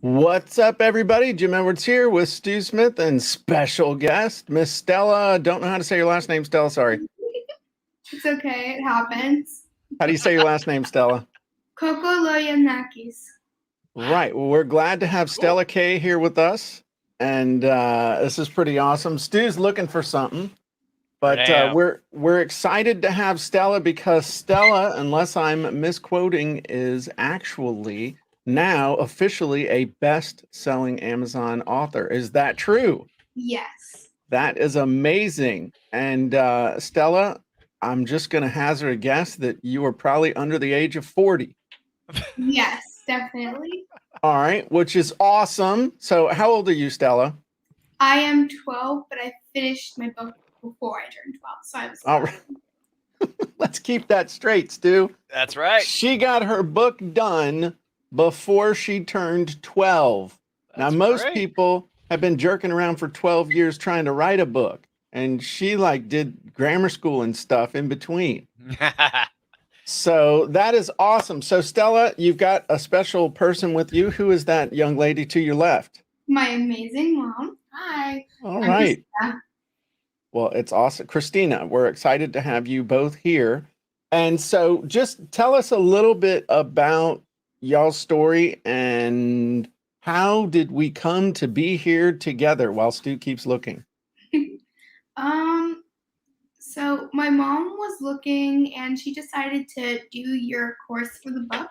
What's up, everybody? Jim Edwards here with Stu Smith and special guest, Miss Stella. Don't know how to say your last name, Stella. Sorry. It's okay. It happens. How do you say your last name, Stella? Coco Loyanakis. Right. Well, we're glad to have Stella K here with us. And this is pretty awesome. Stu's looking for something. But we're excited to have Stella because Stella, unless I'm misquoting, is actually now officially a best-selling Amazon author. Is that true? Yes. That is amazing. And Stella, I'm just going to hazard a guess that you are probably under the age of 40. Yes, definitely. All right, which is awesome. So how old are you, Stella? I am 12, but I finished my book before I turned 12, so I was 12. All right. Let's keep that straight, Stu. That's right. She got her book done before she turned 12. Now, most people have been jerking around for 12 years trying to write a book, and she did grammar school and stuff in between. So that is awesome. So Stella, you've got a special person with you. Who is that young lady to your left? My amazing mom. Hi. All right. Well, it's awesome. Christina, we're excited to have you both here. And so just tell us a little bit about y'all's story and how did we come to be here together while Stu keeps looking? So my mom was looking and she decided to do your course for the book.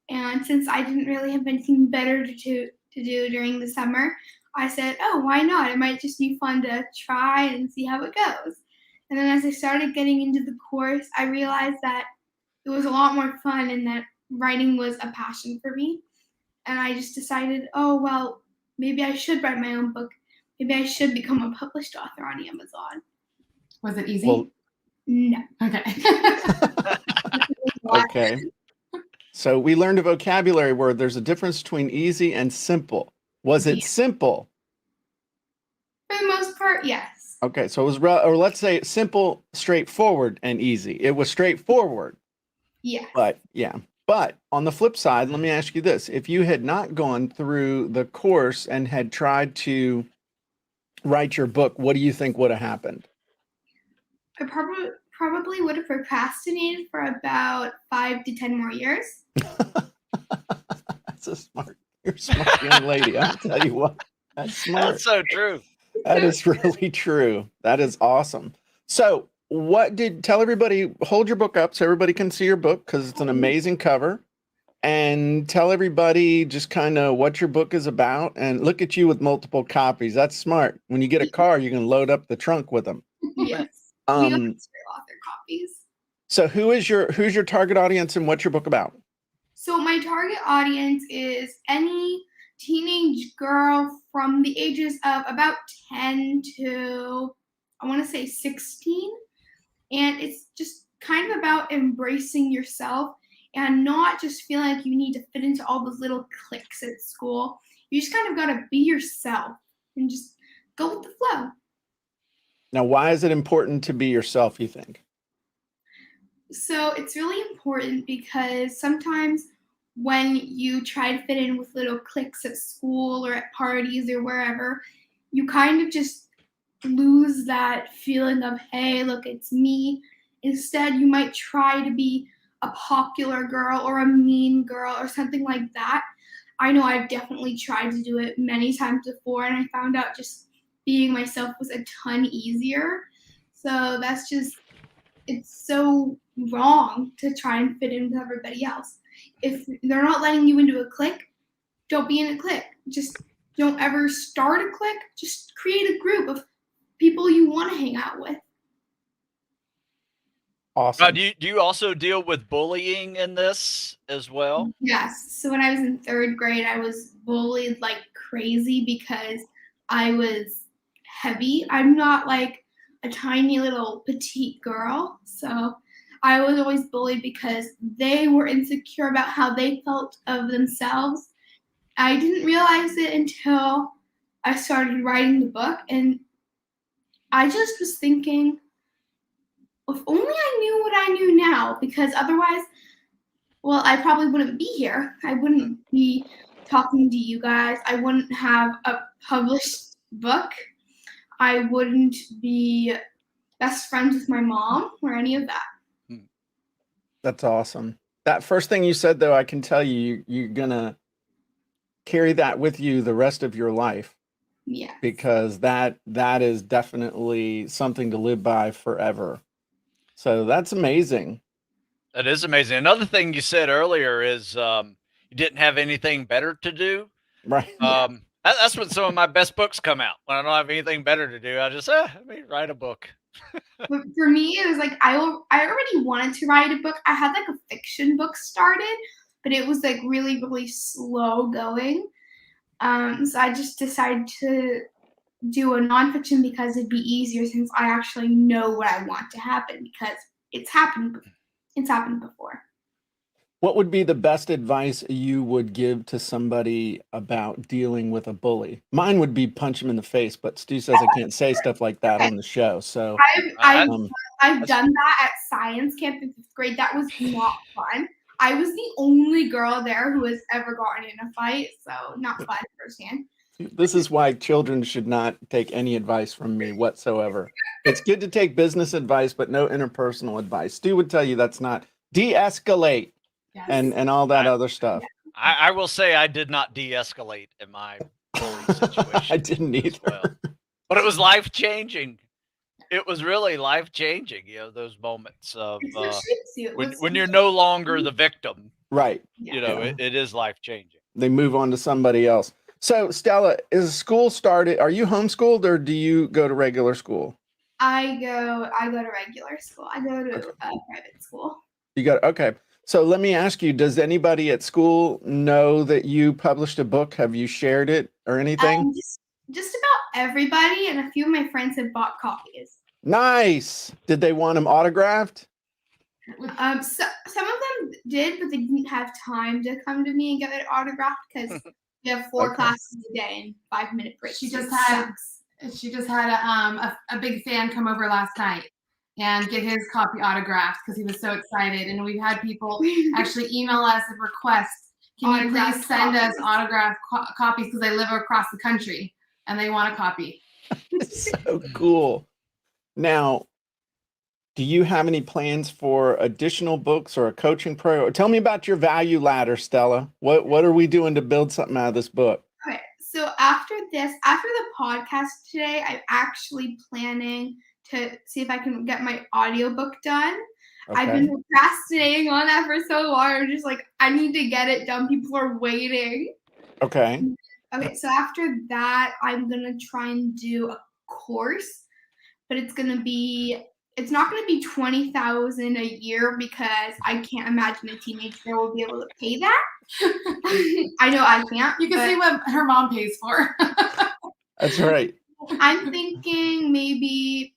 And since I didn't really have anything better to do during the summer, I said, oh, why not? It might just be fun to try and see how it goes. And then as I started getting into the course, I realized that it was a lot more fun and that writing was a passion for me. And I just decided, oh, well, maybe I should write my own book. Maybe I should become a published author on Amazon. Was it easy? Well, no. Okay. Okay. So we learned a vocabulary word. There's a difference between easy and simple. Was it simple? For the most part, yes. Okay, so it was, or let's say simple, straightforward, and easy. It was straightforward. Yeah. But yeah. But on the flip side, let me ask you this. If you had not gone through the course and had tried to write your book, what do you think would have happened? I probably would have procrastinated for about 5 to 10 more years. You're a smart young lady. I'll tell you what. That's smart. That's so true. That is really true. That is awesome. So tell everybody, hold your book up so everybody can see your book because it's an amazing cover. And tell everybody just kind of what your book is about. And look at you with multiple copies. That's smart. When you get a car, you can load up the trunk with them. Yes. We also author copies. So who's your target audience and what's your book about? So my target audience is any teenage girl from the ages of about 10 to, I want to say 16. And it's just kind of about embracing yourself and not just feeling like you need to fit into all those little cliques at school. You just kind of got to be yourself and just go with the flow. Now, why is it important to be yourself, you think? So it's really important because sometimes when you try to fit in with little cliques at school or at parties or wherever, you kind of just lose that feeling of, hey, look, it's me. Instead, you might try to be a popular girl or a mean girl or something like that. I know I've definitely tried to do it many times before, and I found out just being myself was a ton easier. So it's so wrong to try and fit in with everybody else. If they're not letting you into a clique, don't be in a clique. Just don't ever start a clique. Just create a group of people you want to hang out with. Awesome. Do you also deal with bullying in this as well? Yes. So when I was in 3rd grade, I was bullied like crazy because I was heavy. I'm not like a tiny little petite girl. So I was always bullied because they were insecure about how they felt of themselves. I didn't realize it until I started writing the book, and I just was thinking, if only I knew what I knew now, because otherwise, well, I probably wouldn't be here. I wouldn't be talking to you guys. I wouldn't have a published book. I wouldn't be best friends with my mom or any of that. That's awesome. That first thing you said, though, I can tell you, you're gonna carry that with you the rest of your life. Yes. Because that is definitely something to live by forever. So that's amazing. That is amazing. Another thing you said earlier is you didn't have anything better to do. Right. That's when some of my best books come out. When I don't have anything better to do, I just let me write a book. But for me, it was like I already wanted to write a book. I had like a fiction book started, but it was like really, really slow going. So I just decided to do a nonfiction because it'd be easier since I actually know what I want to happen because it's happened before. What would be the best advice you would give to somebody about dealing with a bully? Mine would be punch him in the face, but Stu says I can't say stuff like that on the show. So I've done that at science camp in 5th grade. That was not fun. I was the only girl there who has ever gotten in a fight, so not fun firsthand. This is why children should not take any advice from me whatsoever. It's good to take business advice, but no interpersonal advice. Stu would tell you that's not de-escalate. Yes. And all that other stuff. I will say I did not de-escalate in my bully situation. I didn't either. Well. But it was life-changing. It was really life-changing, those moments of when you're no longer the victim. Right. It is life-changing. They move on to somebody else. So, Stella, is school started? Are you homeschooled or do you go to regular school? I go to regular school. I go to private school. You got okay. So let me ask you, does anybody at school know that you published a book? Have you shared it or anything? Just about everybody, and a few of my friends have bought copies. Nice. Did they want them autographed? Some of them did, but they didn't have time to come to me and get it autographed because we have 4 classes a day and 5-minute breaks. She just had a big fan come over last night and get his copy autographed because he was so excited. And we've had people actually email us and request, can you please send us autographed copies because they live across the country and they want a copy. So cool. Now, do you have any plans for additional books or a coaching program? Tell me about your value ladder, Stella. What are we doing to build something out of this book? Okay, so after the podcast today, I'm actually planning to see if I can get my audiobook done. Okay. I've been procrastinating on that for so long. I'm just like, I need to get it done. People are waiting. Okay. Okay, so after that, I'm going to try and do a course, but it's not going to be $20,000 a year because I can't imagine a teenager will be able to pay that. I know I can't. You can see what her mom pays for. That's right. I'm thinking maybe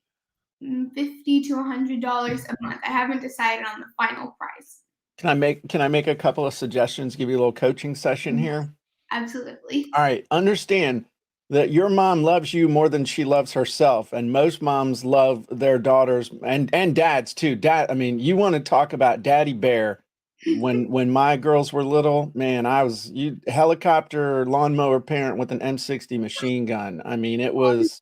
$50 to $100 a month. I haven't decided on the final price. Can I make a couple of suggestions? Give you a little coaching session here. Absolutely. All right. Understand that your mom loves you more than she loves herself, and most moms love their daughters and dads too. Dad, I mean, you want to talk about daddy bear. When my girls were little, man, I was helicopter lawnmower parent with an M60 machine gun. I mean, it was.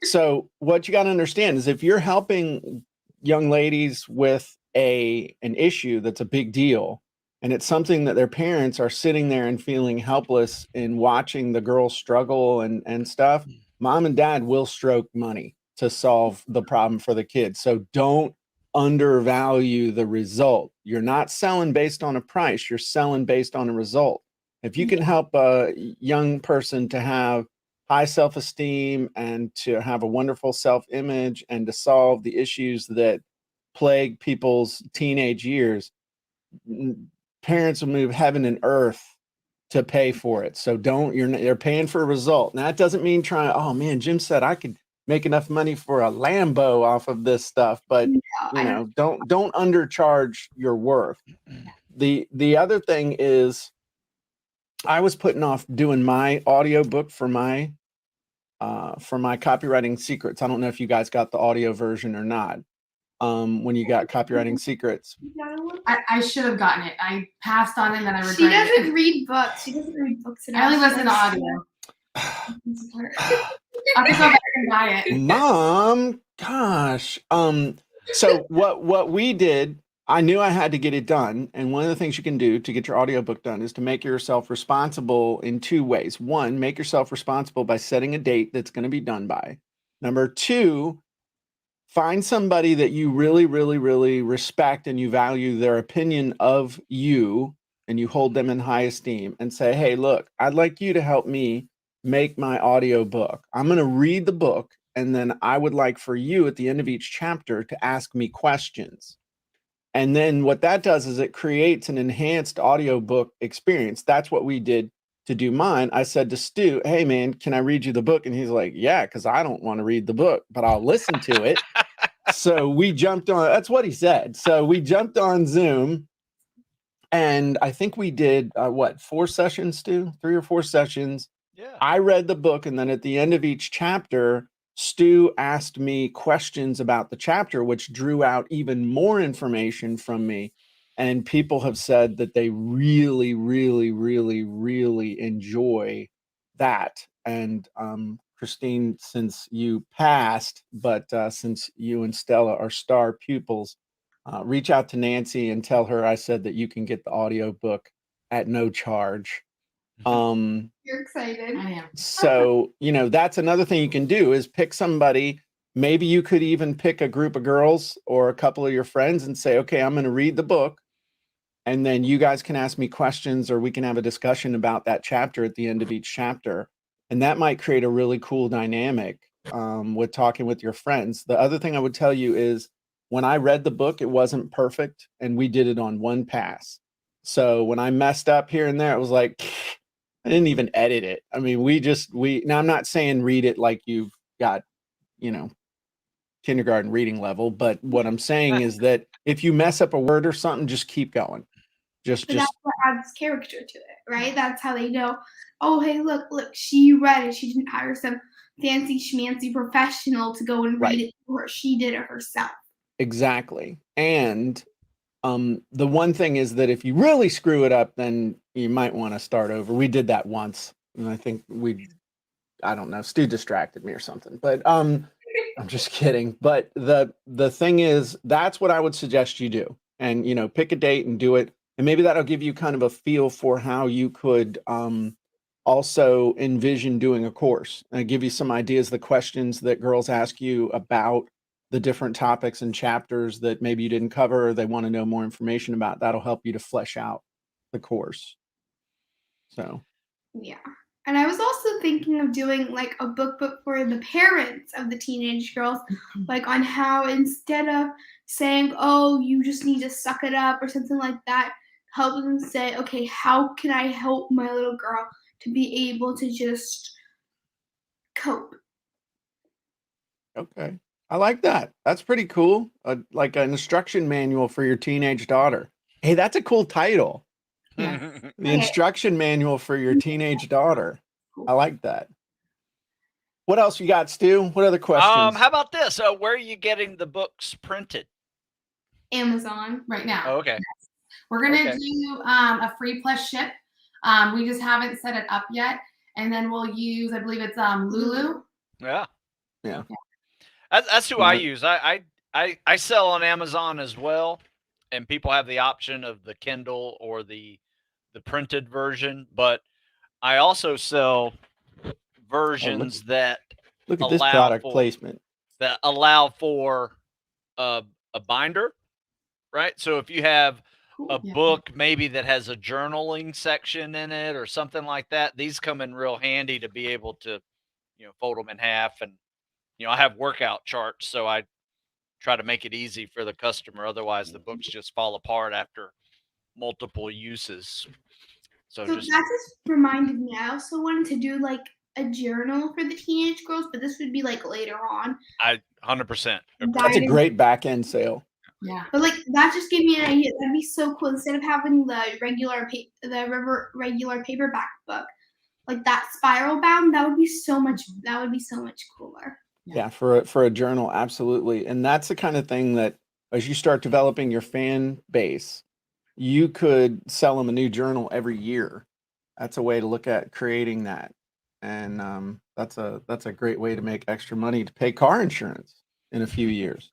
So what you got to understand is if you're helping young ladies with an issue that's a big deal, and it's something that their parents are sitting there and feeling helpless in watching the girl struggle and stuff, mom and dad will stroke money to solve the problem for the kids. So don't undervalue the result. You're not selling based on a price. You're selling based on a result. If you can help a young person to have high self-esteem and to have a wonderful self-image and to solve the issues that plague people's teenage years, parents will move heaven and earth to pay for it. So you're paying for a result. Now that doesn't mean oh man, Jim said I could make enough money for a Lambo off of this stuff, but don't undercharge your worth. The other thing is I was putting off doing my audiobook for my copywriting secrets. I don't know if you guys got the audio version or not, when you got Copywriting Secrets. I should have gotten it. I passed on it and then I regret it. She doesn't read books. She doesn't read books at all. I only listen to audio. I have to go back and buy it. Mom, gosh. So what we did, I knew I had to get it done. And one of the things you can do to get your audiobook done is to make yourself responsible in 2 ways. 1, make yourself responsible by setting a date that's going to be done by. Number 2, find somebody that you really, really, really respect and you value their opinion of you and you hold them in high esteem and say, hey, look, I'd like you to help me make my audiobook. I'm going to read the book. And then I would like for you at the end of each chapter to ask me questions. And then what that does is it creates an enhanced audiobook experience. That's what we did to do mine. I said to Stu, hey man, can I read you the book? And he's like, yeah, because I don't want to read the book, but I'll listen to it. So we jumped on, that's what he said. So we jumped on Zoom and I think we did 4 sessions, Stu? 3 or 4 sessions. Yeah. I read the book and then at the end of each chapter, Stu asked me questions about the chapter, which drew out even more information from me. And people have said that they really, really, really, really enjoy that. And Christine, since you passed, but since you and Stella are star pupils, reach out to Nancy and tell her I said that you can get the audiobook at no charge. You're excited. I am. So, that's another thing you can do is pick somebody. Maybe you could even pick a group of girls or a couple of your friends and say, okay, I'm going to read the book. And then you guys can ask me questions or we can have a discussion about that chapter at the end of each chapter. And that might create a really cool dynamic with talking with your friends. The other thing I would tell you is when I read the book, it wasn't perfect and we did it on one pass. So when I messed up here and there, it was like, I didn't even edit it. I mean, now I'm not saying read it like you've got, kindergarten reading level, but what I'm saying is that if you mess up a word or something, just keep going. That's what adds character to it, right? That's how they know, oh, hey, look, she read it. She didn't hire some fancy schmancy professional to go and read it for her. She did it herself. Exactly. And the one thing is that if you really screw it up, then you might want to start over. We did that once. And I think I don't know, Stu distracted me or something, but I'm just kidding. But the thing is, that's what I would suggest you do. And, pick a date and do it. And maybe that'll give you kind of a feel for how you could also envision doing a course. And give you some ideas, the questions that girls ask you about the different topics and chapters that maybe you didn't cover or they want to know more information about. That'll help you to flesh out the course. So. Yeah. And I was also thinking of doing like a book for the parents of the teenage girls, like on how instead of saying, oh, you just need to suck it up or something like that, help them say, okay, how can I help my little girl to be able to just cope? Okay. I like that. That's pretty cool. Like an instruction manual for your teenage daughter. Hey, that's a cool title. Yeah. The instruction manual for your teenage daughter. I like that. What else you got, Stu? What other questions? How about this? Where are you getting the books printed? Amazon right now. Oh, okay. Yes. We're gonna do a free plus ship. We just haven't set it up yet, and then we'll use, I believe it's Lulu. Yeah. Yeah. That's who I use. I sell on Amazon as well, and people have the option of the Kindle or the printed version, but I also sell versions that look at this product placement that allow for a binder, right? So if you have a book maybe that has a journaling section in it or something like that, these come in real handy to be able to, fold them in half. And I have workout charts, so I try to make it easy for the customer. Otherwise, the books just fall apart after multiple uses. So that just reminded me. I also wanted to do like a journal for the teenage girls, but this would be like later on. 100%. That's a great back end sale. Yeah. But like that just gave me an idea. That'd be so cool. Instead of having the regular paperback book, like that spiral bound, that would be so much cooler. Yeah, for a journal, absolutely. And that's the kind of thing that as you start developing your fan base, you could sell them a new journal every year. That's a way to look at creating that. And that's a great way to make extra money to pay car insurance in a few years.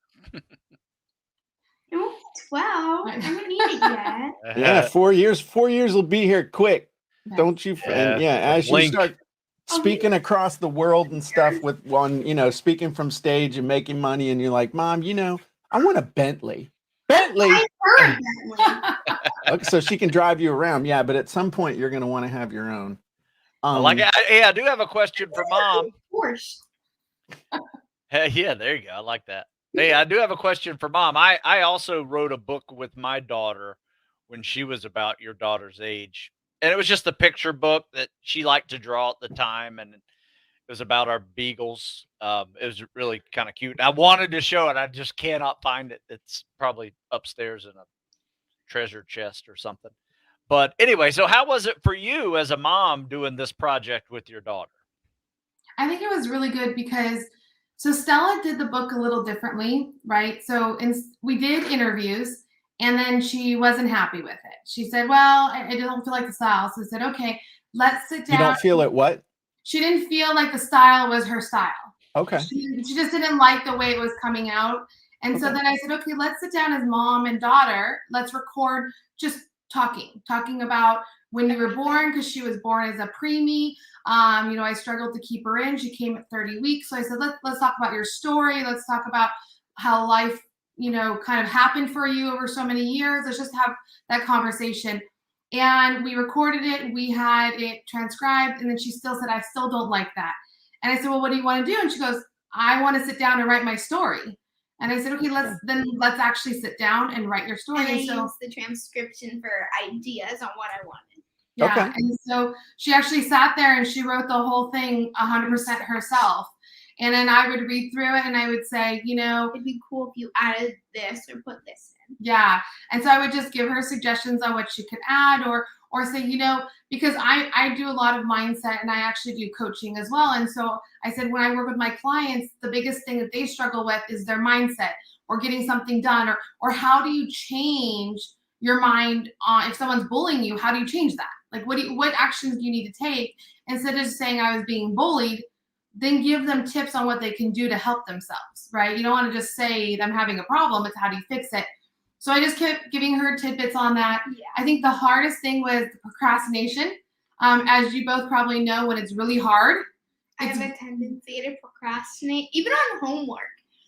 No, 12. I don't need it yet. Yeah, 4 years. 4 years will be here quick. Yeah. Don't you? And yeah, as you start Oh, speaking across the world and stuff with one, speaking from stage and making money, and you're like, Mom, I want a Bentley. Bentley. I heard that one. Okay, so she can drive you around. Yeah, but at some point you're going to want to have your own. I do have a question for Mom. Porsche. Hey, yeah, there you go. I like that. Hey, I do have a question for Mom. I also wrote a book with my daughter when she was about your daughter's age. And it was just a picture book that she liked to draw at the time. And it was about our beagles. It was really kind of cute. And I wanted to show it. I just cannot find it. It's probably upstairs in a treasure chest or something. But anyway, so how was it for you as a mom doing this project with your daughter? I think it was really good because Stella did the book a little differently, right? So we did interviews, and then she wasn't happy with it. She said, well, I don't feel like the style. So I said, okay, let's sit down. You don't feel it what? She didn't feel like the style was her style. Okay. She just didn't like the way it was coming out. And so then I said, okay, let's sit down as mom and daughter. Let's record just talking about when you were born, because she was born as a preemie. I struggled to keep her in. She came at 30 weeks. So I said, let's talk about your story. Let's talk about how life, kind of happened for you over so many years. Let's just have that conversation. And we recorded it. We had it transcribed. And then she still said, I still don't like that. And I said, well, what do you want to do? And she goes, I want to sit down and write my story. And I said, okay, let's actually sit down and write your story. And I used the transcription for ideas on what I wanted. Yeah. Okay. And so she actually sat there and she wrote the whole thing 100% herself. And then I would read through it and I would say, it'd be cool if you added this or put this in. Yeah. And so I would just give her suggestions on what she could add or say, because I do a lot of mindset and I actually do coaching as well. And so I said, when I work with my clients, the biggest thing that they struggle with is their mindset or getting something done or how do you change your mind if someone's bullying you? How do you change that? Like, what actions do you need to take? Instead of just saying I was being bullied, then give them tips on what they can do to help themselves, right? You don't want to just say I'm having a problem. It's how do you fix it? So I just kept giving her tidbits on that. Yeah. I think the hardest thing was the procrastination. As you both probably know, when it's really hard. I have a tendency to procrastinate, even on homework.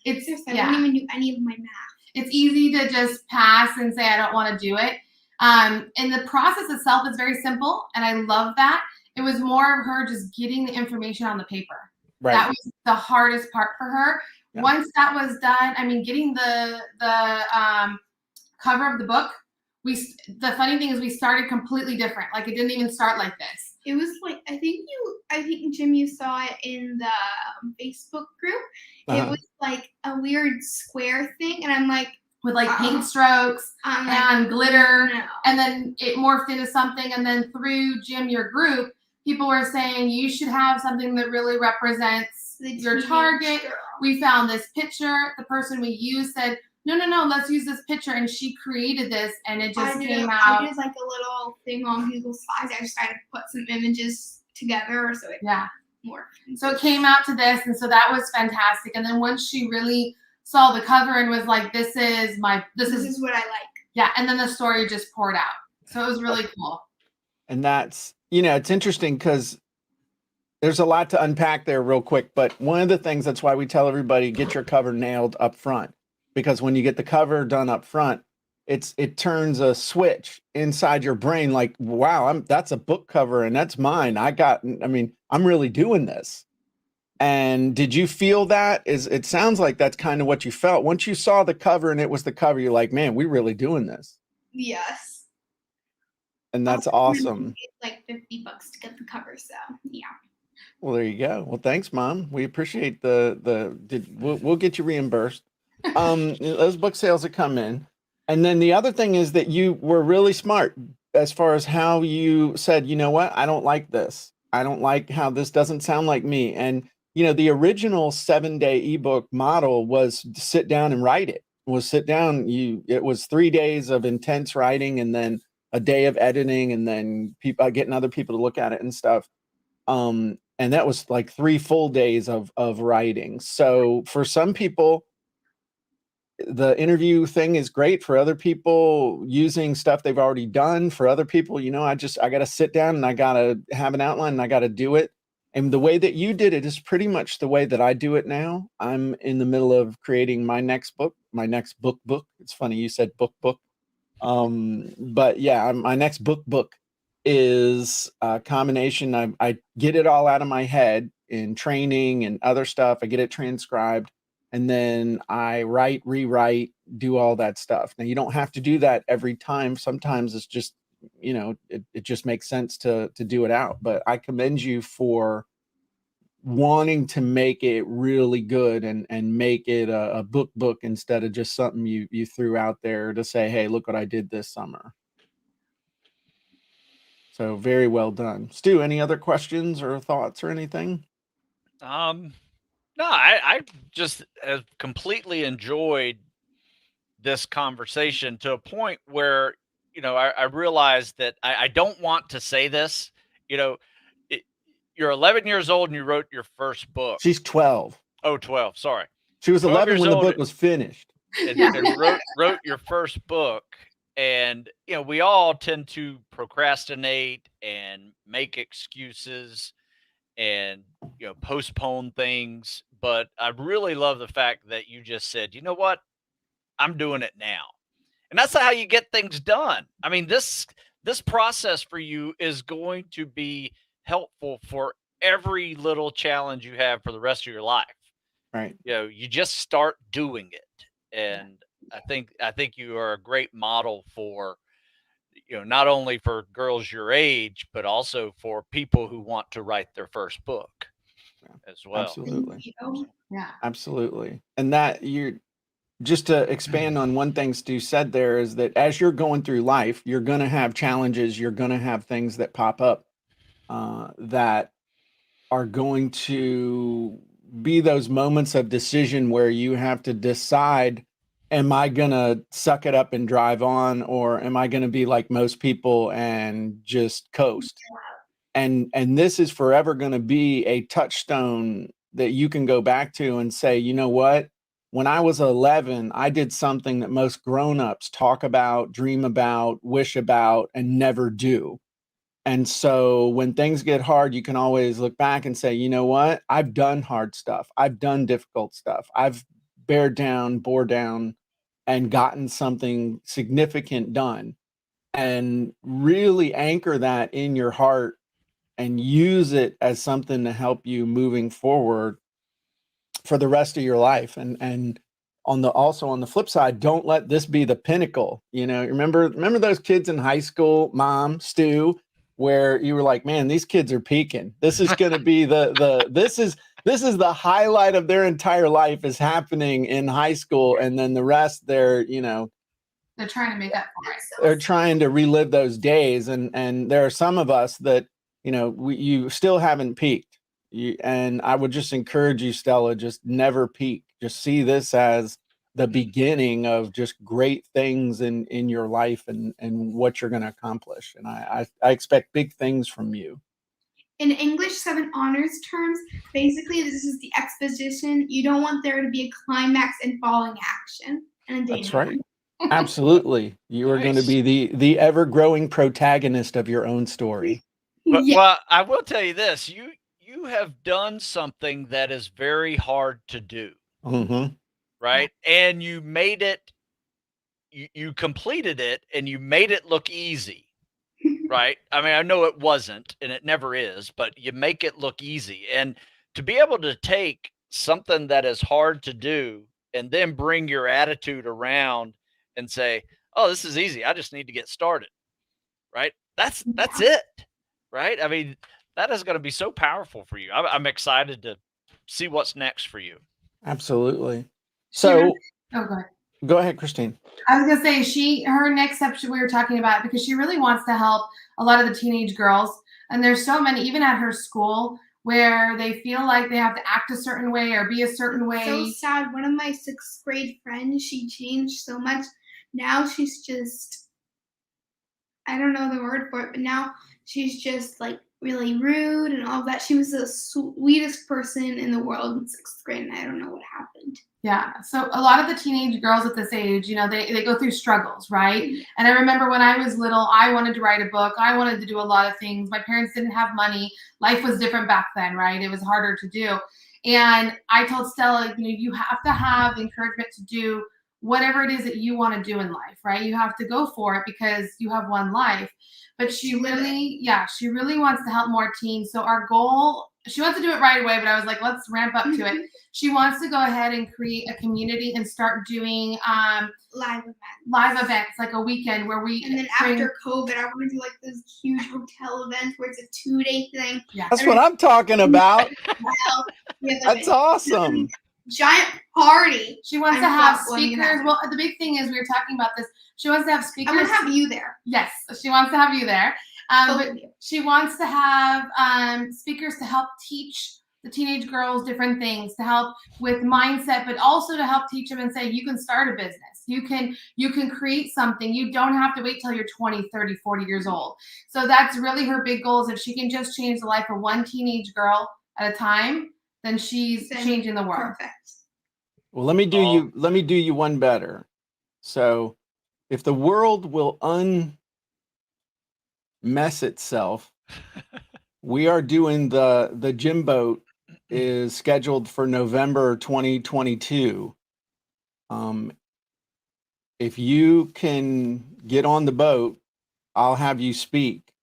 I don't even do any of my math. It's easy to just pass and say, I don't want to do it. And the process itself is very simple, and I love that. It was more of her just getting the information on the paper. Right. That was the hardest part for her. Yeah. Once that was done, getting the cover of the book, the funny thing is we started completely different. Like it didn't even start like this. It was like, I think Jim, you saw it in the Facebook group. It was like a weird square thing. And I'm like, with like paint strokes and glitter. No. And then it morphed into something. And then through Jim, your group, people were saying you should have something that really represents your target. Girl. We found this picture. The person we used said, no, let's use this picture. And she created this and it just came out. I did like a little thing on Google Slides. I just tried to put some images together. So it morphed. So it came out to this. And so that was fantastic. And then once she really saw the cover and was like, this is what I like. Yeah. And then the story just poured out. So it was really cool. And that's, it's interesting because there's a lot to unpack there real quick. But one of the things, that's why we tell everybody, get your cover nailed up front. Because when you get the cover done up front, it turns a switch inside your brain like, wow, that's a book cover and that's mine. I'm really doing this. And did you feel that? It sounds like that's kind of what you felt. Once you saw the cover and it was the cover, you're like, man, we're really doing this. Yes. And that's awesome. It's like $50 to get the cover, so yeah. Well, there you go. Well, thanks, Mom. We appreciate we'll get you reimbursed. Those book sales that come in. And then the other thing is that you were really smart as far as how you said, you know what, I don't like this. I don't like how this doesn't sound like me. And, the original 7-day ebook model was sit down and write it. was sit down. It was 3 days of intense writing, and then a day of editing, and then getting other people to look at it and stuff. And that was like 3 full days of writing. So for some people, the interview thing is great. For other people, using stuff they've already done. For other people, I got to sit down and I got to have an outline and I got to do it. And the way that you did it is pretty much the way that I do it now. I'm in the middle of creating my next book. It's funny you said book. But yeah, my next book is a combination. I get it all out of my head in training and other stuff. I get it transcribed, and then I write, rewrite, do all that stuff. Now you don't have to do that every time. Sometimes it's just, it just makes sense to do it out. But I commend you for wanting to make it really good and make it a book instead of just something you threw out there to say, hey, look what I did this summer. So very well done. Stu, any other questions or thoughts or anything? No, I just have completely enjoyed this conversation to a point where, I realized that I don't want to say this, you're 11 years old and you wrote your first book. She's 12. Oh, 12. Sorry. She was 11 when the book was finished. And wrote your first book. And, we all tend to procrastinate and make excuses and, postpone things. But I really love the fact that you just said, you know what? I'm doing it now. And that's how you get things done. I mean, this process for you is going to be helpful for every little challenge you have for the rest of your life. Right. You just start doing it. And I think you are a great model for, not only for girls your age, but also for people who want to write their first book as well. Absolutely. Yeah. Absolutely. And that just to expand on one thing Stu said there is that as you're going through life, you're going to have challenges. You're going to have things that pop up that are going to be those moments of decision where you have to decide, am I going to suck it up and drive on, or am I going to be like most people and just coast? And this is forever going to be a touchstone that you can go back to and say, you know what? When I was 11, I did something that most grown-ups talk about, dream about, wish about, and never do. And so when things get hard, you can always look back and say, you know what? I've done hard stuff. I've done difficult stuff. I've bore down, and gotten something significant done. And really anchor that in your heart and use it as something to help you moving forward for the rest of your life. And on the flip side, don't let this be the pinnacle. Remember those kids in high school, Mom, Stu, where you were like, man, these kids are peaking. This is going to be this is the highlight of their entire life is happening in high school. And then the rest they're trying to make up for it. They're trying to relive those days. And there are some of us that, you still haven't peaked. And I would just encourage you, Stella, just never peak. Just see this as the beginning of just great things in your life and what you're going to accomplish. And I expect big things from you. In English 7 honors terms, basically this is the exposition. You don't want there to be a climax and falling action. And that's right. Absolutely. You are going to be the ever-growing protagonist of your own story. But, well, I will tell you this. You have done something that is very hard to do. Mm-hmm. Right? And you made it, you completed it, and you made it look easy. Right? I mean, I know it wasn't, and it never is, but you make it look easy. And to be able to take something that is hard to do and then bring your attitude around and say, oh, this is easy. I just need to get started. Right? That's it. Right? I mean, that is going to be so powerful for you. I'm excited to see what's next for you. Absolutely. So, go ahead, Christine. I was gonna say her next step we were talking about, because she really wants to help a lot of the teenage girls, and there's so many, even at her school, where they feel like they have to act a certain way or be a certain way. So sad. One of my 6th grade friends, she changed so much. Now she's just, I don't know the word for it, but now she's just like really rude and all that. She was the sweetest person in the world in 6th grade, and I don't know what happened. Yeah. So a lot of the teenage girls at this age, they go through struggles, right? And I remember when I was little, I wanted to write a book. I wanted to do a lot of things. My parents didn't have money. Life was different back then, right? It was harder to do. And I told Stella, you have to have encouragement to do whatever it is that you want to do in life, right? You have to go for it because you have one life. But she really wants to help more teens. So our goal, she wants to do it right away, but I was like, let's ramp up to it. She wants to go ahead and create a community and start doing live events, like a weekend where we. And then after COVID, I want to do like those huge hotel events where it's a 2-day thing. Yeah. That's what I'm talking about. That's awesome. Giant party. She wants to have speakers. Well, the big thing is we were talking about this. She wants to have speakers. I'm gonna have you there. Yes, she wants to have you there. But she wants to have speakers to help teach the teenage girls different things, to help with mindset, but also to help teach them and say, you can start a business. You can create something. You don't have to wait till you're 20, 30, 40 years old. So that's really her big goal, is if she can just change the life of one teenage girl at a time, then she's changing the world. Perfect. Well, let me do you one better. So if the world will unmess itself, we are doing the gym boat is scheduled for November 2022. If you can get on the boat, I'll have you speak.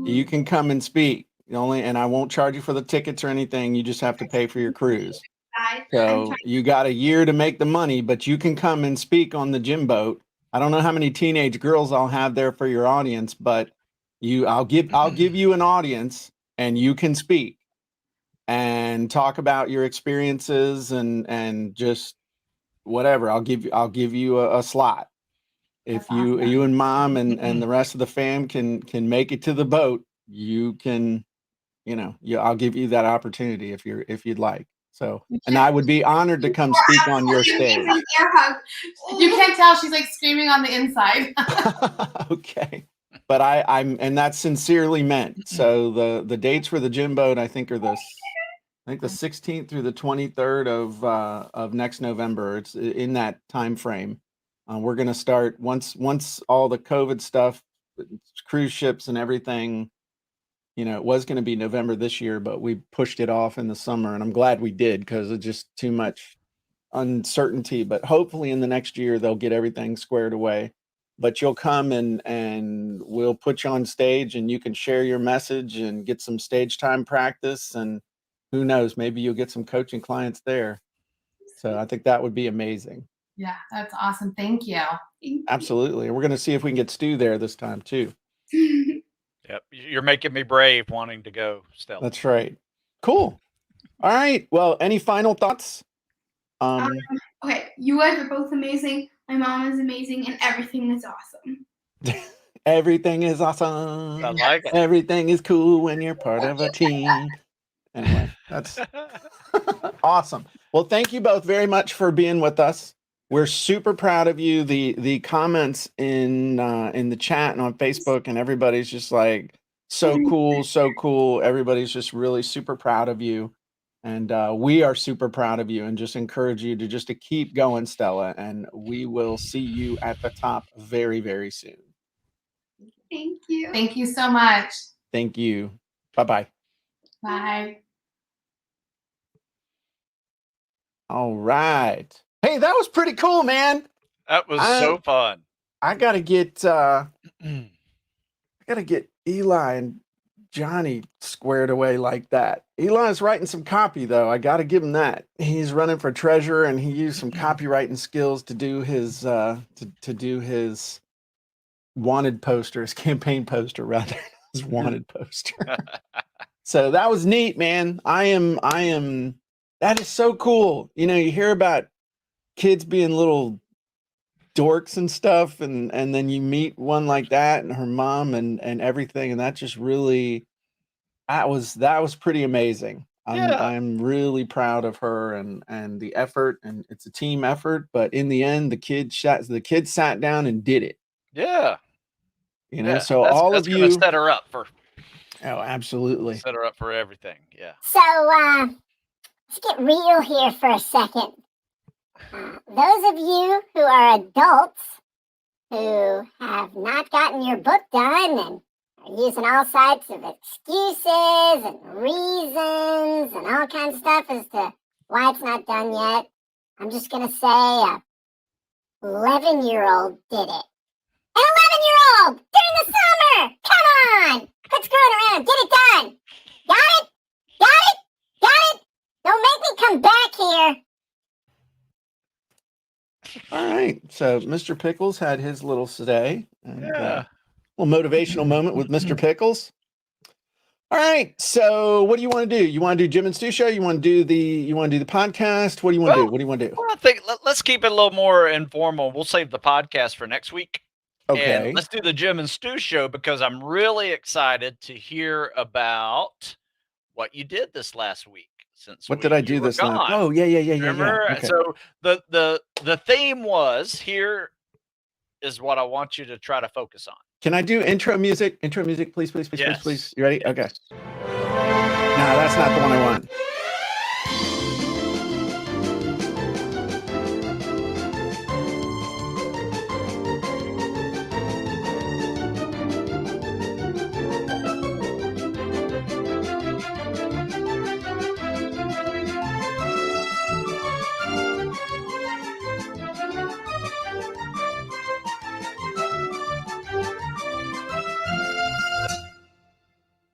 You can come and speak. And I won't charge you for the tickets or anything. You just have to pay for your cruise. So you got a year to make the money, but you can come and speak on the gym boat. I don't know how many teenage girls I'll have there for your audience, but I'll give you an audience, and you can speak and talk about your experiences and just whatever. I'll give you a slot. If you and mom and the rest of the fam can make it to the boat, you can, I'll give you that opportunity if you'd like. So, and I would be honored to come speak on your stage. You can't tell, she's like screaming on the inside. Okay. But and that's sincerely meant. So the dates for the gym boat, I think the 16th through the 23rd of next November. It's in that time frame. We're going to start once all the COVID stuff, cruise ships and everything. It was going to be November this year, but we pushed it off in the summer, and I'm glad we did because it's just too much uncertainty. But hopefully in the next year they'll get everything squared away. But you'll come and we'll put you on stage, and you can share your message and get some stage time practice, and who knows, maybe you'll get some coaching clients there. So I think that would be amazing. Yeah, that's awesome. Thank you. Absolutely. And we're going to see if we can get Stu there this time too. Yep. You're making me brave wanting to go, Stella. That's right. Cool. All right. Well, any final thoughts? Okay. You guys are both amazing. My mom is amazing, and everything is awesome. Everything is awesome. I like it. Everything is cool when you're part of a team. Anyway, that's awesome. Well, thank you both very much for being with us. We're super proud of you. The comments in the chat and on Facebook, and everybody's just like, so cool, so cool. Everybody's just really super proud of you. And we are super proud of you, and just encourage you to keep going, Stella. And we will see you at the top very, very soon. Thank you. Thank you so much. Thank you. Bye-bye. Bye. All right. Hey, that was pretty cool, man. That was so fun. I gotta get Eli and Johnny squared away like that. Eli's writing some copy though. I gotta give him that. He's running for treasurer, and he used some copywriting skills to do his to do his wanted poster, his campaign poster rather, his wanted poster. So that was neat, man. I am that is so cool. You hear about kids being little dorks and stuff, and then you meet one like that and her mom and everything, and that just really, That was pretty amazing. Yeah. I'm really proud of her and the effort, and it's a team effort. But in the end, the kids sat down and did it. Yeah. You know, Yeah. so That's all of gonna you. set her up for Oh, absolutely. set her up for everything. Yeah. So let's get real here for a second. Those of you who are adults who have not gotten your book done and are using all sorts of excuses and reasons and all kinds of stuff as to why it's not done yet, I'm just going to say a 11-year-old did it. An 11-year-old during the summer! Come on! Quit screwing around. Get it done! Got it? Got it? Got it? Don't make me come back here. All right. So Mr. Pickles had his little today. And, Yeah. little motivational moment with Mr. Pickles. All right. So what do you want to do? You want to do Jim and Stu show? You want to do the podcast? What do you want to do? What do you want to do? Well, I think let's keep it a little more informal. We'll save the podcast for next week. Okay. And let's do the Jim and Stu show because I'm really excited to hear about what you did this last week. What did I do this last? Oh, yeah. Remember? Okay. So the theme was, here is what I want you to try to focus on. Can I do intro music? Intro music, please. Yes. Please. You ready? Yes. Okay. No, that's not the one I want.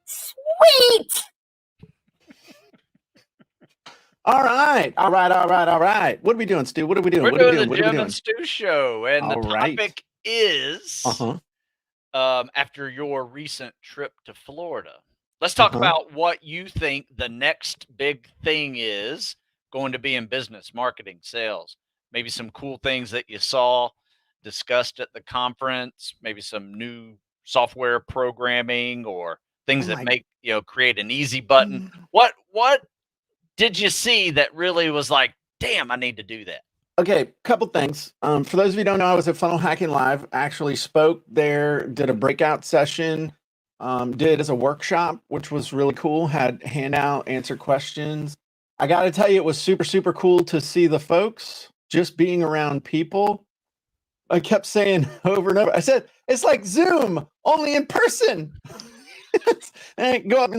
Sweet! All right. What are we doing, Stu? What are we doing? We're doing the Jim and Stu show, and the All right. topic is Uh-huh. after your recent trip to Florida. Let's talk about what you think the next big thing is going to be in business, marketing, sales. Maybe some cool things that you saw discussed at the conference, maybe some new software programming or things that make, create an easy button. What did you see that really was like, damn, I need to do that? Okay, couple things. For those of you who don't know, I was at Funnel Hacking Live, actually spoke there, did a breakout session, did as a workshop, which was really cool, had handout, answer questions. I got to tell you, it was super, super cool to see the folks, just being around people. I kept saying over and over, I said, it's like Zoom, only in person. And I go up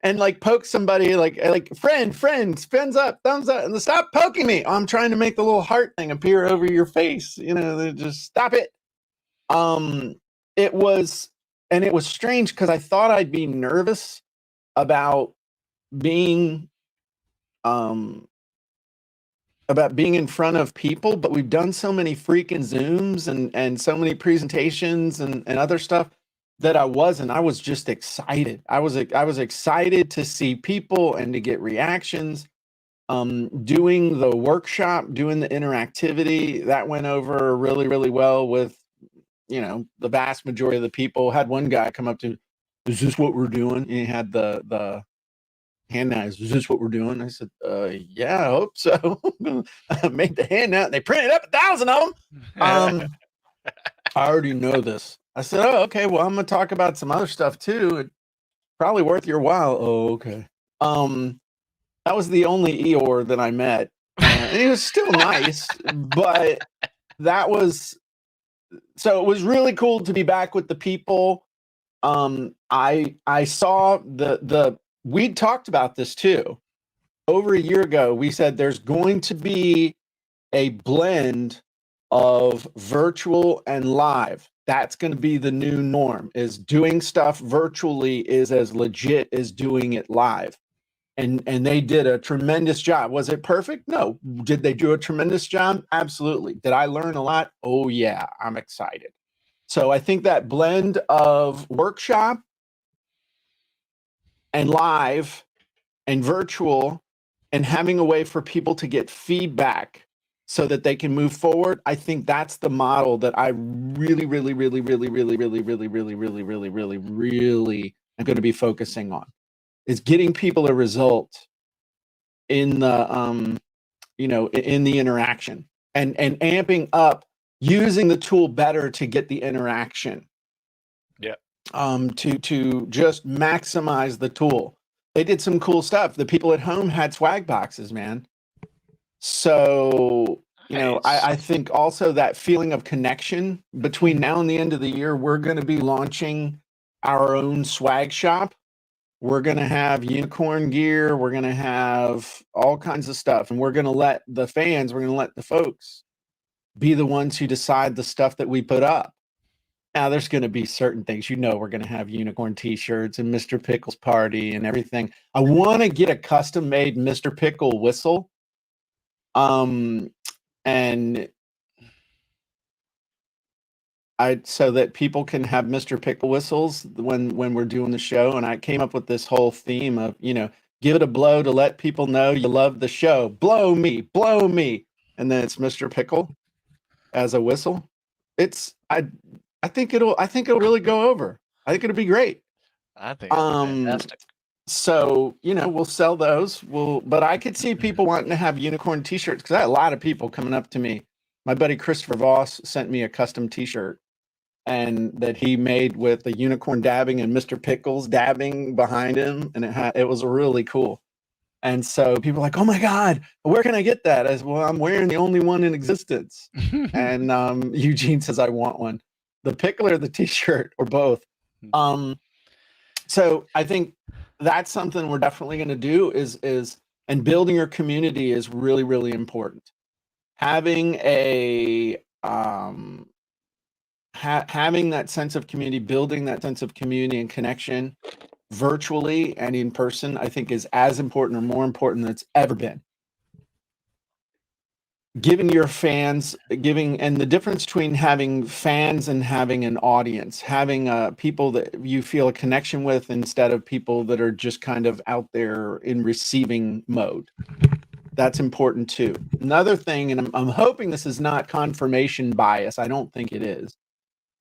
and poke somebody like friends, thumbs up, and stop poking me. I'm trying to make the little heart thing appear over your face. They just stop it. It was strange because I thought I'd be nervous about being in front of people, but we've done so many freaking Zooms and so many presentations and other stuff that I was just excited. I was excited to see people and to get reactions. Doing the workshop, doing the interactivity, that went over really, really well with, the vast majority of the people. Had one guy come up to, is this what we're doing? And he had the hand out, is this what we're doing? I said, yeah, I hope so. I made the hand out and they printed up 1,000 of them. I already know this. I said, oh, okay, well, I'm going to talk about some other stuff too. It's probably worth your while. Oh, okay. That was the only Eeyore that I met. And he was still nice, but so it was really cool to be back with the people. I saw we talked about this too. Over a year ago, we said there's going to be a blend of virtual and live. That's going to be the new norm, is doing stuff virtually is as legit as doing it live. And they did a tremendous job. Was it perfect? No. Did they do a tremendous job? Absolutely. Did I learn a lot? Oh yeah, I'm excited. So I think that blend of workshop and live and virtual and having a way for people to get feedback so that they can move forward, I think that's the model that I really, really, really, really, really, really, really, really, really, really, really, really, really am going to be focusing on. is getting people a result in the in the interaction, and amping up using the tool better to get the interaction. Yeah. To just maximize the tool. They did some cool stuff. The people at home had swag boxes, man. So, I think also that feeling of connection between now and the end of the year, we're going to be launching our own swag shop. We're going to have unicorn gear. We're going to have all kinds of stuff. And we're going to let the fans, we're going to let the folks be the ones who decide the stuff that we put up. Now, there's going to be certain things, we're going to have unicorn t-shirts and Mr. Pickle's party and everything. I want to get a custom made Mr. Pickle whistle. And so that people can have Mr. Pickle whistles when we're doing the show. And I came up with this whole theme of, give it a blow to let people know you love the show. Blow me. And then it's Mr. Pickle as a whistle. I think it'll really go over. I think it'll be great. I think it's fantastic. So, we'll sell those. But I could see people wanting to have unicorn t-shirts, because I had a lot of people coming up to me. My buddy Christopher Voss sent me a custom t-shirt, and that he made with the unicorn dabbing and Mr. Pickles dabbing behind him, and it was really cool. And so people are like, "Oh my God, where can I get that?" I said, "Well, I'm wearing the only one in existence." And Eugene says, "I want one." The pickle or the t-shirt, or both. So I think that's something we're definitely going to do and building your community is really, really important. Having having that sense of community, building that sense of community and connection virtually and in person, I think is as important or more important than it's ever been. Giving your fans, and the difference between having fans and having an audience, having people that you feel a connection with instead of people that are just kind of out there in receiving mode. That's important too. Another thing, and I'm hoping this is not confirmation bias. I don't think it is.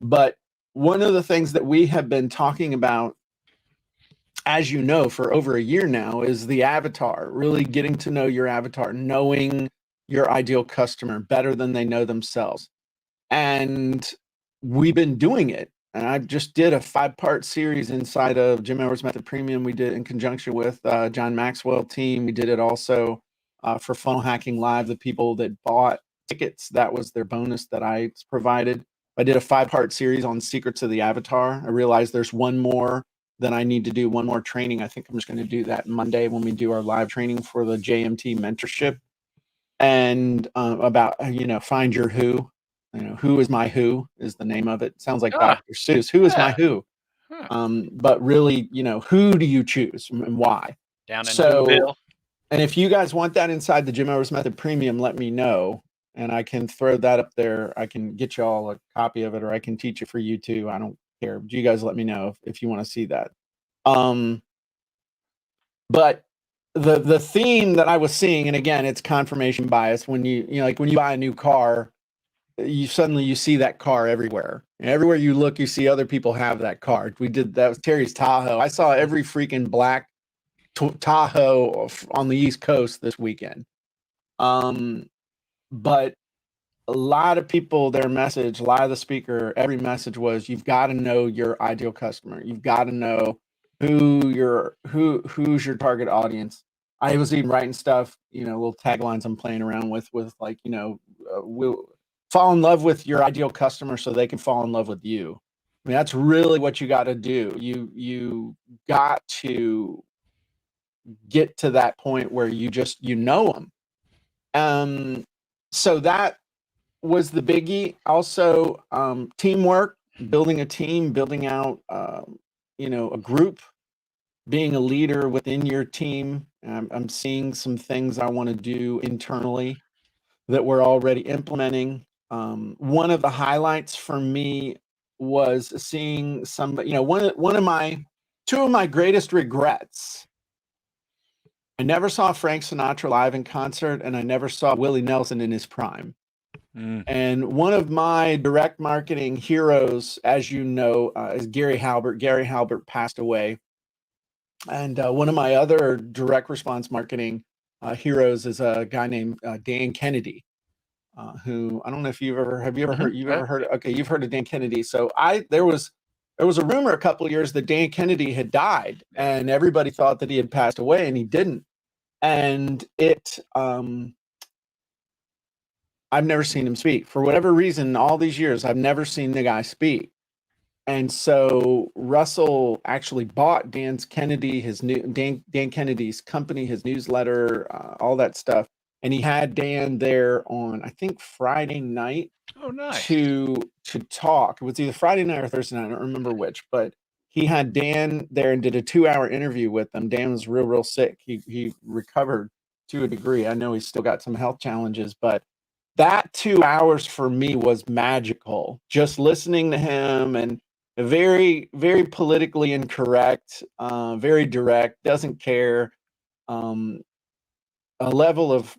But one of the things that we have been talking about, as you know, for over a year now, is the avatar, really getting to know your avatar, knowing your ideal customer better than they know themselves. And we've been doing it. And I just did a 5-part series inside of Jim Edwards Method Premium. We did it in conjunction with John Maxwell team. We did it also for Funnel Hacking Live. The people that bought tickets, that was their bonus that I provided. I did a 5-part series on secrets of the avatar. I realized there's one more that I need to do, one more training. I think I'm just going to do that Monday when we do our live training for the JMT mentorship. And about, find your who. Who is my who is the name of it. Sounds like Dr. Seuss. Who is my who? But really, who do you choose and why? Down in Whoville. And if you guys want that inside the Jim Edwards Method Premium, let me know, and I can throw that up there. I can get you all a copy of it, or I can teach it for you too. I don't care. But you guys let me know if you want to see that. But the theme that I was seeing, and again, it's confirmation bias. When when you buy a new car, you see that car everywhere. And everywhere you look, you see other people have that car. We did that with Terry's Tahoe. I saw every freaking black Tahoe on the East Coast this weekend. But a lot of people, their message, a lot of the speaker, every message was, you've got to know your ideal customer. You've got to know who's your target audience. I was even writing stuff, little taglines I'm playing around with like, we'll fall in love with your ideal customer so they can fall in love with you. I mean, that's really what you got to do. You got to get to that point where you know them. So that was the biggie. Also, teamwork, building a team, building out, a group, being a leader within your team. I'm seeing some things I want to do internally that we're already implementing. One of the highlights for me was seeing somebody, two of my greatest regrets. I never saw Frank Sinatra live in concert, and I never saw Willie Nelson in his prime. And one of my direct marketing heroes, as you know, is Gary Halbert. Gary Halbert passed away And one of my other direct response marketing heroes is a guy named Dan Kennedy, who I don't know if you've ever heard. Okay, you've heard of Dan Kennedy. So there was a rumor a couple of years that Dan Kennedy had died, and everybody thought that he had passed away, and he didn't. And I've never seen him speak for whatever reason. All these years, I've never seen the guy speak. And so Russell actually bought Dan Kennedy's company, his newsletter, all that stuff. And he had Dan there on, I think, Friday night. Oh, nice. To talk. It was either Friday night or Thursday night. I don't remember which, but he had Dan there and did a 2-hour interview with him. Dan was real sick. He recovered to a degree. I know he's still got some health challenges, but that 2 hours for me was magical. Just listening to him, and very, very politically incorrect, very direct, doesn't care, a level of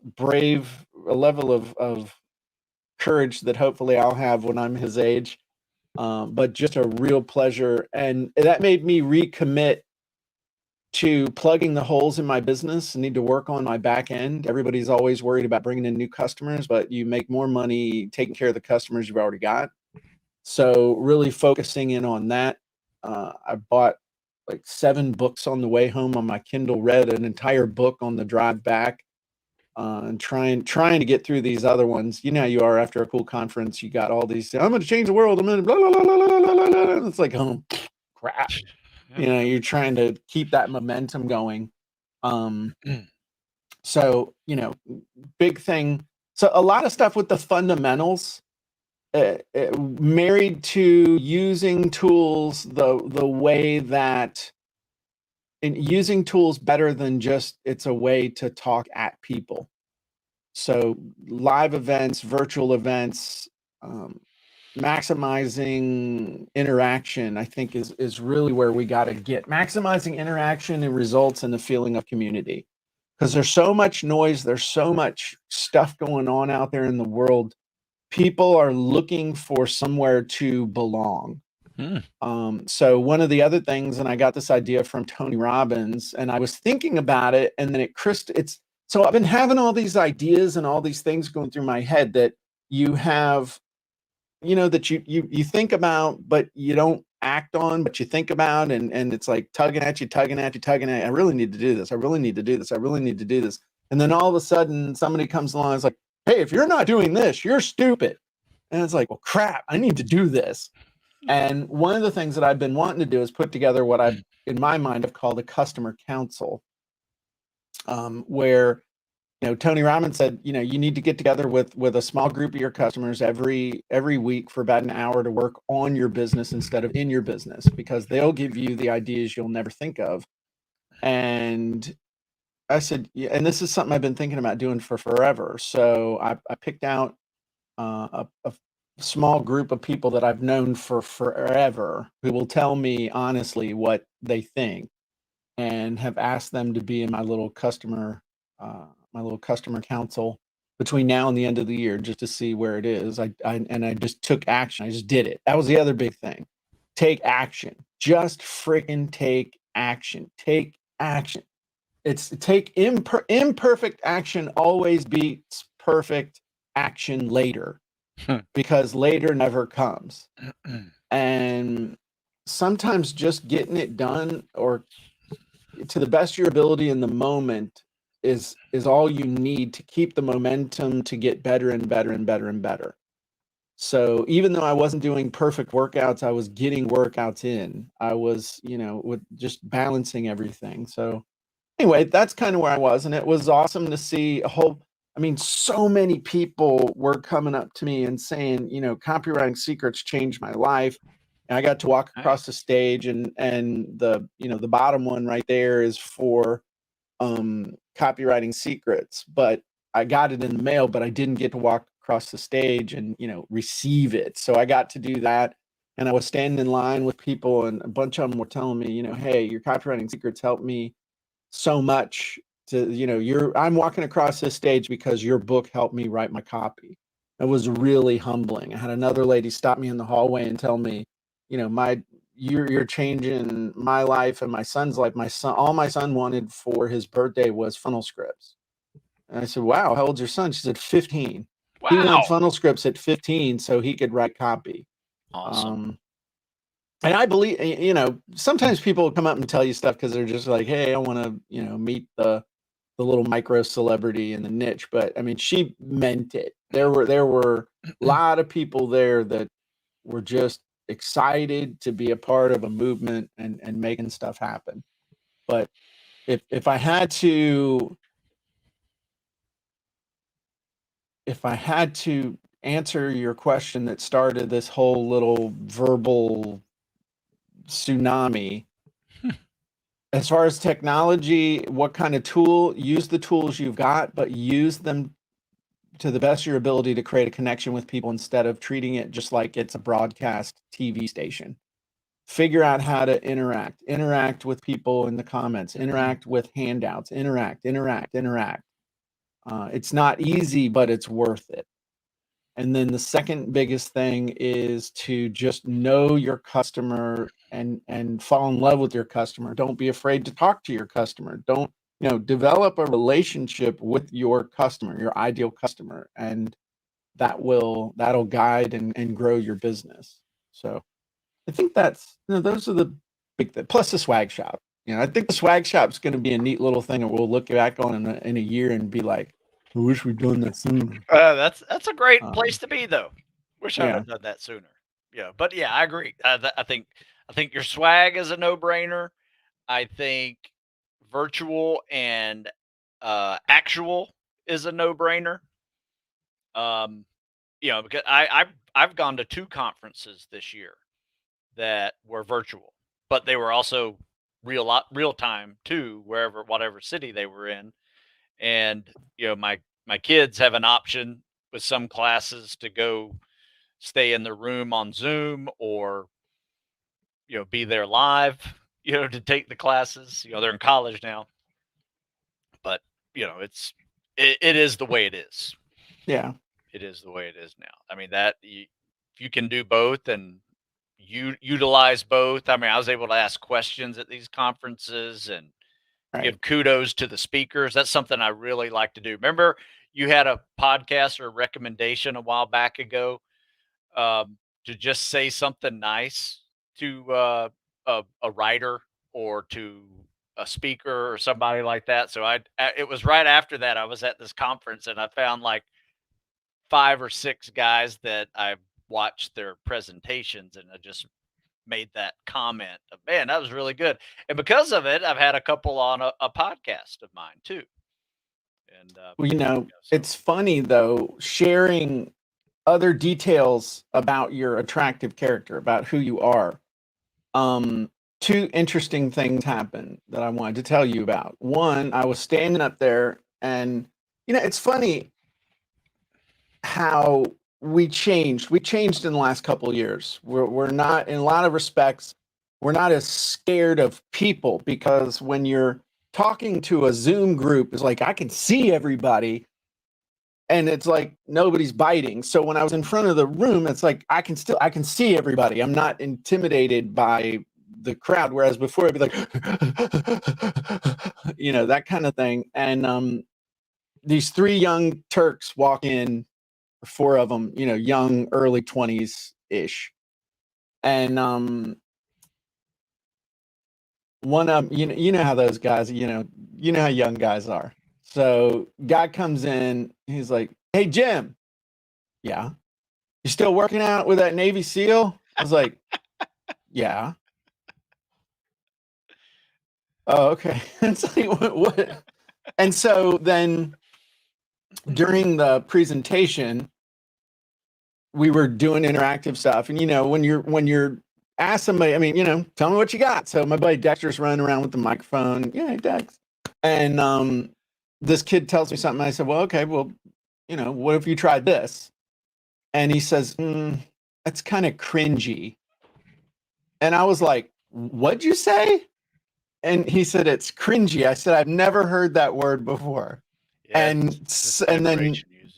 courage that hopefully I'll have when I'm his age, but just a real pleasure. And that made me recommit to plugging the holes in my business. I need to work on my back end. Everybody's always worried about bringing in new customers, but you make more money taking care of the customers you've already got. So really focusing in on that. I bought like 7 books on the way home on my Kindle, read an entire book on the drive back, and trying to get through these other ones. You know how you are after a cool conference. You got all these, I'm going to change the world. I'm going to blah, blah, blah, blah, blah, blah, blah. It's like, oh, crap. You know, you're trying to keep that momentum going. So, you know, big thing. So a lot of stuff with the fundamentals, married to using tools the way that, and using tools better than just it's a way to talk at people. So live events, virtual events, maximizing interaction, I think is really where we got to get. Maximizing interaction and results in the feeling of community, because there's so much noise, there's so much stuff going on out there in the world. People are looking for somewhere to belong. So one of the other things, and I got this idea from Tony Robbins, and I was thinking about it, and then so I've been having all these ideas and all these things going through my head that you have, you know, that you think about, but you don't act on, but you think about, and it's like tugging at you. I really need to do this. I really need to do this. I really need to do this. And then all of a sudden somebody comes along and is like, hey, if you're not doing this, you're stupid. And it's like, well, crap, I need to do this. And one of the things that I've been wanting to do is put together what I've, in my mind, have called a customer council, where, you know, Tony Robbins said, you know, you need to get together with a small group of your customers every week for about an hour to work on your business instead of in your business, because they'll give you the ideas you'll never think of. And I said, yeah, and this is something I've been thinking about doing for forever. So I picked out a small group of people that I've known for forever who will tell me honestly what they think, and have asked them to be in my little customer council between now and the end of the year, just to see where it is. I just took action. I just did it. That was the other big thing. Take action. Just freaking take action. Take action. Imperfect action always beats perfect action later. Because later never comes. And sometimes just getting it done, or to the best of your ability in the moment, is all you need to keep the momentum to get better and better and better and better. So even though I wasn't doing perfect workouts, I was getting workouts in. I was, you know, with just balancing everything. So anyway, that's kind of where I was, and it was awesome to see so many people were coming up to me and saying, you know, copywriting secrets changed my life. And I got to walk across the stage, and the, you know, the bottom one right there is for copywriting secrets, but I got it in the mail, but I didn't get to walk across the stage and, you know, receive it. So I got to do that. And I was standing in line with people, and a bunch of them were telling me, you know, hey, your copywriting secrets helped me so much. To, you know, I'm walking across this stage because your book helped me write my copy. It was really humbling. I had another lady stop me in the hallway and tell me, you know, you're changing my life and my son's life. All my son wanted for his birthday was funnel scripts. And I said, wow, how old's your son? She said 15. Wow. He wanted funnel scripts at 15 so he could write copy. Awesome. And I believe, you know, sometimes people come up and tell you stuff because they're just like, hey, I want to, you know, meet the little micro celebrity in the niche. But I mean, she meant it. There were a lot of people there that were just excited to be a part of a movement and making stuff happen. But if I had to answer your question that started this whole little verbal tsunami, as far as technology, what kind of tool? Use the tools you've got, but use them to the best of your ability to create a connection with people instead of treating it just like it's a broadcast TV station. Figure out how to interact with people in the comments, interact with handouts, interact. It's not easy, but it's worth it. And then the second biggest thing is to just know your customer and fall in love with your customer. Don't be afraid to talk to your customer. Don't, you know, develop a relationship with your customer, your ideal customer, and that'll guide and grow your business. So I think that's, you know, those are the big things. Plus the swag shop. You know, I think the swag shop's going to be a neat little thing, and we'll look back on in a year and be like, I wish we'd done that sooner. That's a great place to be, though. Wish I'd have done that sooner. Yeah, but yeah, I agree. I think your swag is a no-brainer. I think virtual and actual is a no-brainer. You know, because I've gone to 2 conferences this year that were virtual, but they were also real time too, whatever city they were in. And you know, my kids have an option with some classes to go stay in the room on Zoom, or you know, be there live, you know, to take the classes. You know, they're in college now, but you know, it is the way it is. Yeah, it is the way it is now. I mean, that if you can do both and you utilize both. I mean, I was able to ask questions at these conferences and give kudos to the speakers. That's something I really like to do. Remember, you had a podcast or a recommendation a while back ago, to just say something nice to a writer or to a speaker or somebody like that. So it was right after that I was at this conference and I found like 5 or 6 guys that I watched their presentations, and I just made that comment of, man, that was really good. And because of it, I've had a couple on a podcast of mine too. And well, you know, it's funny though, sharing other details about your attractive character, about who you are. 2 interesting things happened that I wanted to tell you about. One, I was standing up there, and you know, it's funny how we changed in the last couple of years. We're not, in a lot of respects, we're not as scared of people, because when you're talking to a Zoom group, it's like I can see everybody and it's like nobody's biting. So when I was in front of the room, it's like I can see everybody. I'm not intimidated by the crowd, whereas before it'd be like you know, that kind of thing. And these 3 young Turks walk in, 4 of them, you know, young, early 20s ish. And one of them, you know how those guys, you know how young guys are. So guy comes in, he's like, hey Jim, yeah, you still working out with that Navy SEAL? I was like, yeah. Oh, okay. It's like, what? And so then during the presentation, we were doing interactive stuff. And you know, when you're ask somebody, I mean, you know, tell me what you got. So my buddy Dexter's running around with the microphone. Yeah, hey, Dex. And this kid tells me something. I said, well, okay, well, you know, what if you tried this? And he says, that's kind of cringy. And I was like, what'd you say? And he said, it's cringy. I said, I've never heard that word before. Yeah, and then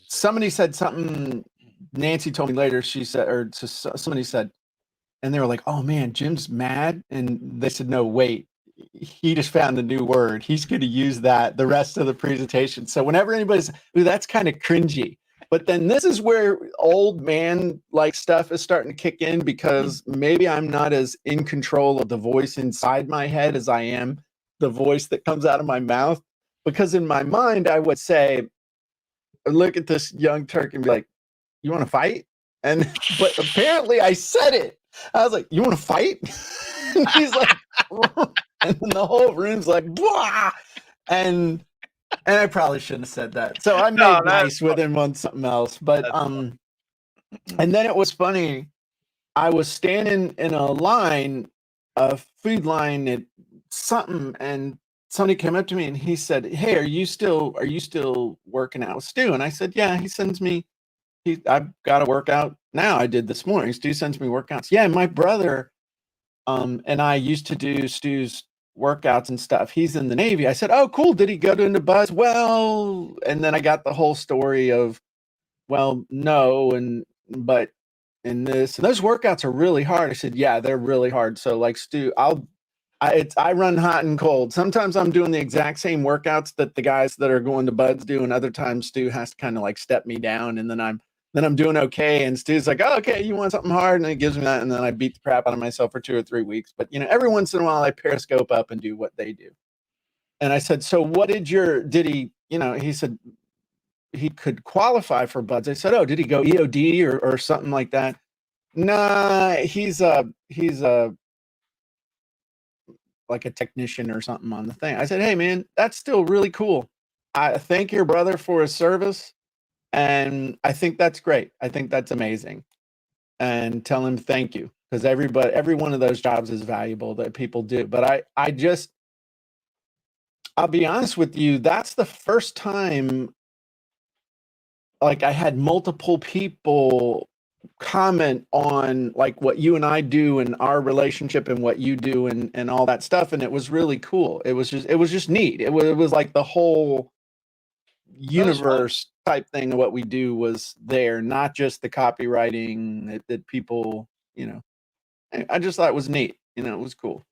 somebody said something, Nancy told me later, she said, or somebody said, and they were like, "Oh man, Jim's mad," and they said, "No, wait, he just found a new word. He's going to use that the rest of the presentation." So whenever anybody's, "Ooh, that's kind of cringy," but then this is where old man like stuff is starting to kick in, because maybe I'm not as in control of the voice inside my head as I am the voice that comes out of my mouth. Because in my mind, I would say, look at this young Turk and be like, "You want to fight?" And but apparently I said it. I was like, "You want to fight?" And he's like, and then the whole room's like, "Blah!" And I probably shouldn't have said that. So I made nice with him on something else. But and then it was funny. I was standing in a line, a food line at something, and somebody came up to me and he said, "Hey, are you still working out with Stu?" And I said, "Yeah." He sends me, I've got a workout now. I did this morning. Stu sends me workouts. Yeah, my brother and I used to do Stu's workouts and stuff. He's in the Navy. I said, "Oh, cool. Did he go into Buzz?" Well, and then I got the whole story of, well, no, but in this, and those workouts are really hard. I said, "Yeah, they're really hard." So like Stu, I run hot and cold. Sometimes I'm doing the exact same workouts that the guys that are going to Buds do, and other times Stu has to kind of like step me down, and then I'm doing okay. And Stu's like, "Oh, okay, you want something hard?" And he gives me that, and then I beat the crap out of myself for 2 or 3 weeks. But every once in a while I periscope up and do what they do. And I said, "So what did he?" He said he could qualify for Buds. I said, "Oh, did he go EOD or something like that?" Nah, he's like a technician or something on the thing. I said, "Hey man, that's still really cool. I thank your brother for his service, and I think that's great. I think that's amazing. And tell him thank you, because every one of those jobs is valuable that people do." But I'll be honest with you, that's the first time like I had multiple people comment on like what you and I do and our relationship and what you do and all that stuff, and it was really cool. It was just neat. It was like the whole universe type thing of what we do was there, not just the copywriting that people, I just thought it was neat. It was cool.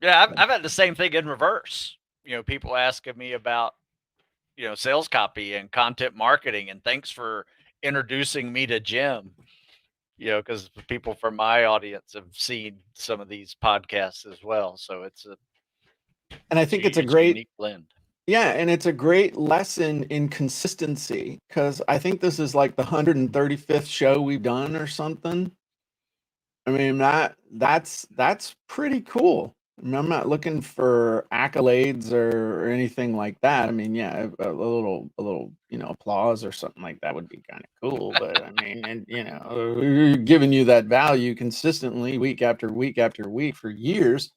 Yeah, I've had the same thing in reverse. People asking me about sales copy and content marketing, and thanks for introducing me to Jim. Because people from my audience have seen some of these podcasts as well. So and I think it's a great unique blend. Yeah, and it's a great lesson in consistency, because I think this is like the 135th show we've done or something. I mean, that's pretty cool. I mean, I'm not looking for accolades or anything like that. I mean, yeah, a little applause or something like that would be kind of cool. But I mean, and we're giving you that value consistently week after week after week for years.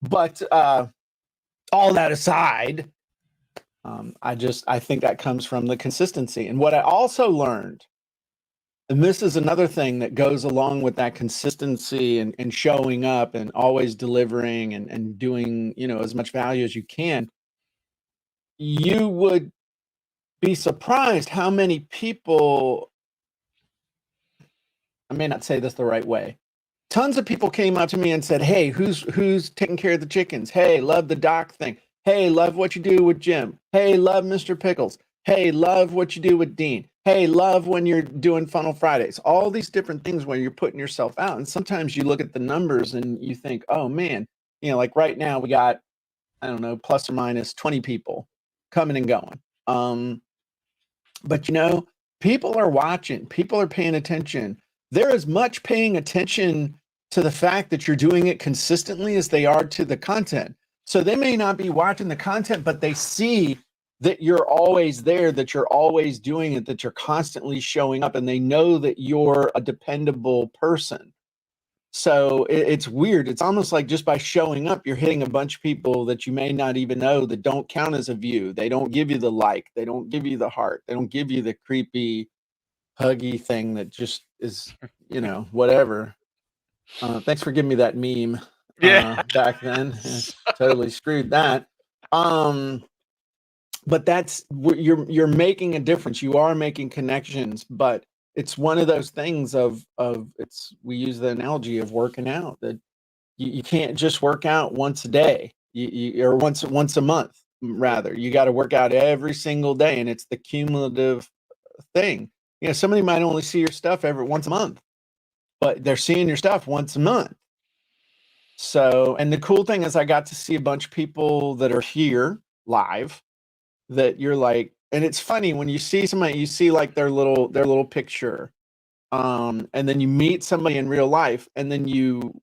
But all that aside, I think that comes from the consistency. And what I also learned, and this is another thing that goes along with that consistency and showing up and always delivering and doing, as much value as you can, you would be surprised how many people, I may not say this the right way. Tons of people came up to me and said, "Hey, who's taking care of the chickens? Hey, love the doc thing. Hey, love what you do with Jim. Hey, love Mr. Pickles. Hey, love what you do with Dean. Hey, love when you're doing Funnel Fridays." All these different things where you're putting yourself out. And sometimes you look at the numbers and you think, "Oh man, like right now we got, I don't know, plus or minus 20 people coming and going." But people are watching, people are paying attention. They're as much paying attention to the fact that you're doing it consistently as they are to the content. So they may not be watching the content, but they see that you're always there, that you're always doing it, that you're constantly showing up, and they know that you're a dependable person. So it's weird. It's almost like just by showing up, you're hitting a bunch of people that you may not even know that don't count as a view. They don't give you the like. They don't give you the heart. They don't give you the creepy, huggy thing that just is, whatever. Thanks for giving me that meme. Back then, totally screwed that. But you're making a difference. You are making connections, but it's one of those things of we use the analogy of working out, that you can't just work out once a day, or once a month, rather. You got to work out every single day, and it's the cumulative thing. Somebody might only see your stuff every once a month, but they're seeing your stuff once a month. So, and the cool thing is I got to see a bunch of people that are here live, that you're like, and it's funny when you see somebody, you see like their little picture, and then you meet somebody in real life, and then you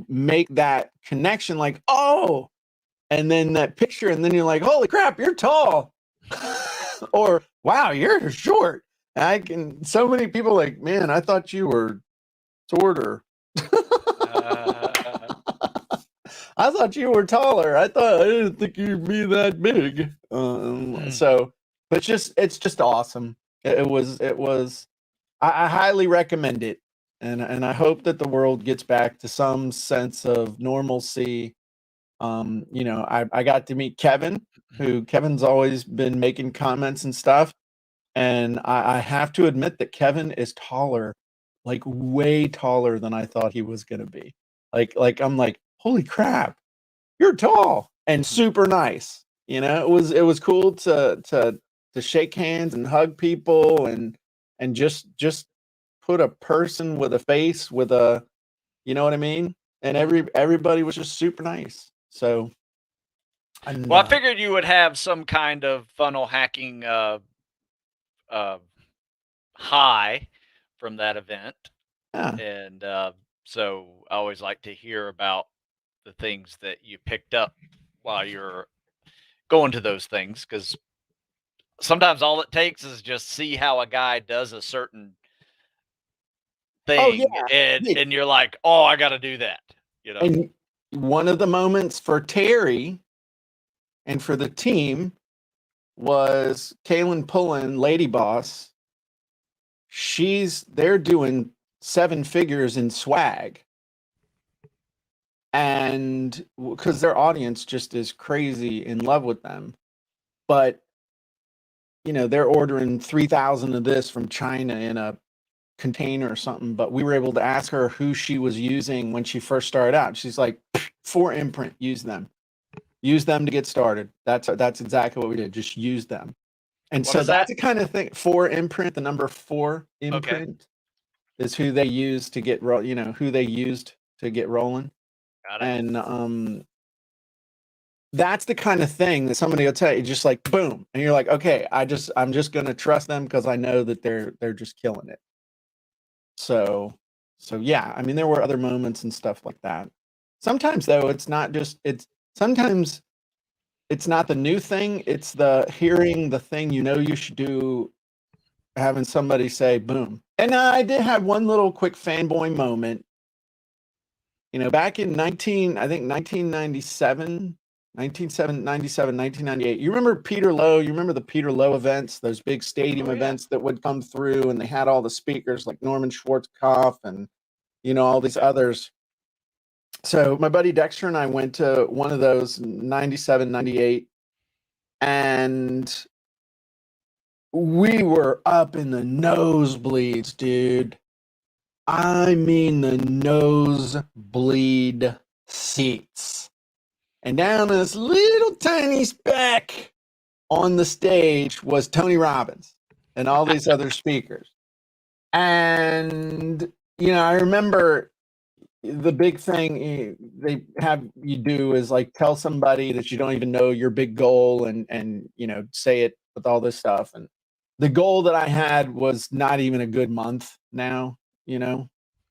make that connection, like, oh, and then that picture, and then you're like, holy crap, you're tall. Or wow, you're short. So many people like, man, I thought you were shorter. I thought you were taller. I didn't think you'd be that big. So, but it's just awesome. It was. I highly recommend it, and I hope that the world gets back to some sense of normalcy. I got to meet Kevin, Kevin's always been making comments and stuff, and I have to admit that Kevin is taller, like way taller than I thought he was going to be. Like I'm like, holy crap, you're tall and super nice. It was cool to shake hands and hug people, and just put a person with a face, with a, you know what I mean? And everybody was just super nice. So, well, I figured you would have some kind of funnel hacking high from that event. Yeah. And so I always like to hear about the things that you picked up while you're going to those things, because sometimes all it takes is just see how a guy does a certain thing, and you're like, oh, I got to do that. And one of the moments for Terry and for the team was Kaylin Pullen, Lady Boss. They're doing 7 figures in swag. And because their audience just is crazy in love with them. But, they're ordering 3,000 of this from China in a container or something. But we were able to ask her who she was using when she first started out. She's like, 4 imprint, use them to get started. That's exactly what we did. Just use them. And what so is that's that? the kind of thing. 4 imprint, the number 4 imprint, is who they use to get who they used to get rolling. Got it. And that's the kind of thing that somebody will tell you, just like boom, and you're like, okay, I'm just gonna trust them because I know that they're just killing it. So yeah, I mean, there were other moments and stuff like that. Sometimes though, sometimes it's not the new thing, it's the hearing the thing you should do, having somebody say boom. And I did have one little quick fanboy moment. Back in 1997, 1998. You remember Peter Lowe? You remember the Peter Lowe events, those big stadium events that would come through, and they had all the speakers like Norman Schwarzkopf and all these others. So my buddy Dexter and I went to one of those, 97, 98, and we were up in the nosebleeds, dude. I mean the nosebleed seats. And down this little tiny speck on the stage was Tony Robbins and all these other speakers. And, I remember the big thing they have you do is like tell somebody that you don't even know your big goal, and say it with all this stuff. And the goal that I had was not even a good month now,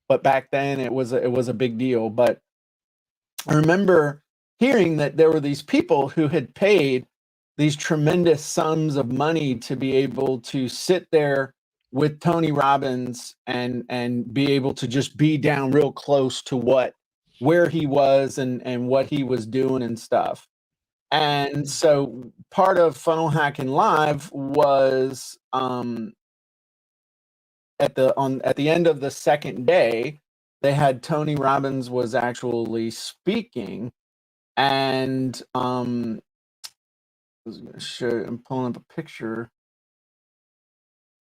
but back then it was a big deal. But I remember hearing that there were these people who had paid these tremendous sums of money to be able to sit there with Tony Robbins and be able to just be down real close to where he was and what he was doing and stuff. And so part of Funnel Hacking Live was at the end of the second day, they had Tony Robbins was actually speaking. And I was gonna show, I'm pulling up a picture.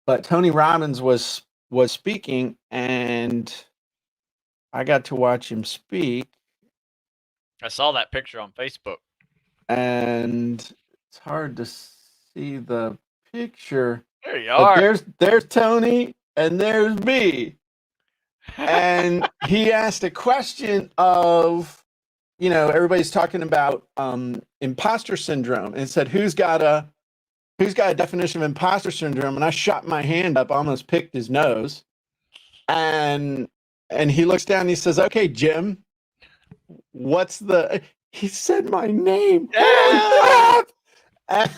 but Tony Robbins was speaking, and I got to watch him speak. I saw that picture on Facebook. And it's hard to see the picture. There you But are. there's Tony and there's me. And he asked a question of, everybody's talking about imposter syndrome, and said, who's got a definition of imposter syndrome? And I shot my hand up, almost picked his nose. And he looks down and he says, okay, Jim, he said my name. Yeah. And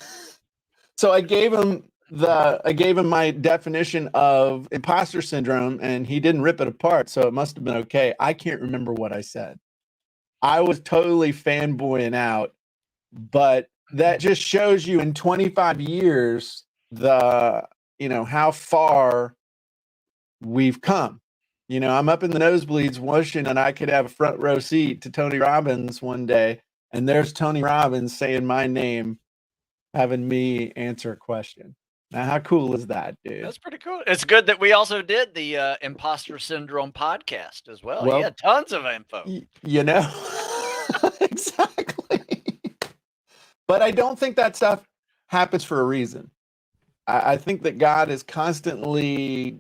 so I gave him my definition of imposter syndrome, and he didn't rip it apart, so it must have been okay. I can't remember what I said. I was totally fanboying out, but that just shows you in 25 years how far we've come. I'm up in the nosebleeds wishing that I could have a front row seat to Tony Robbins one day, and there's Tony Robbins saying my name, having me answer a question. Now, how cool is that, dude? That's pretty cool. It's good that we also did the imposter syndrome podcast as well. Well, yeah, tons of info. Exactly. But I don't think that stuff happens for a reason. I think that God is constantly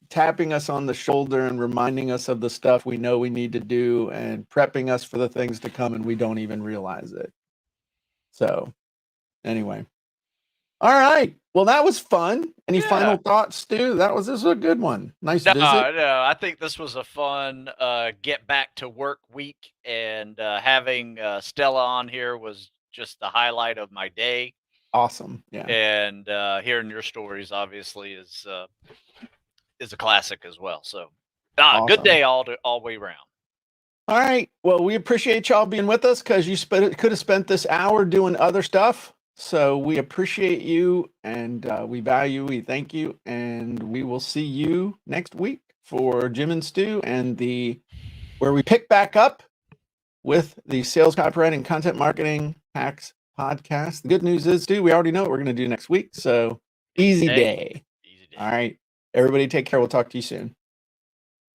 tapping us on the shoulder and reminding us of the stuff we know we need to do, and prepping us for the things to come, and we don't even realize it. So anyway. All right. Well, that was fun. Any final thoughts, Stu? This was a good one. Nice visit. No, I think this was a fun get back to work week, and having Stella on here was just the highlight of my day. Awesome. Yeah. And hearing your stories obviously is a classic as well. So awesome. Good day all way around. All right. Well, we appreciate y'all being with us, because you could have spent this hour doing other stuff. So we appreciate you, and we value, we thank you, and we will see you next week for Jim and Stu and where we pick back up with the Sales Copywriting Content Marketing Hacks podcast. The good news is, Stu, we already know what we're going to do next week. So easy day. Easy day. All right. Everybody take care. We'll talk to you soon.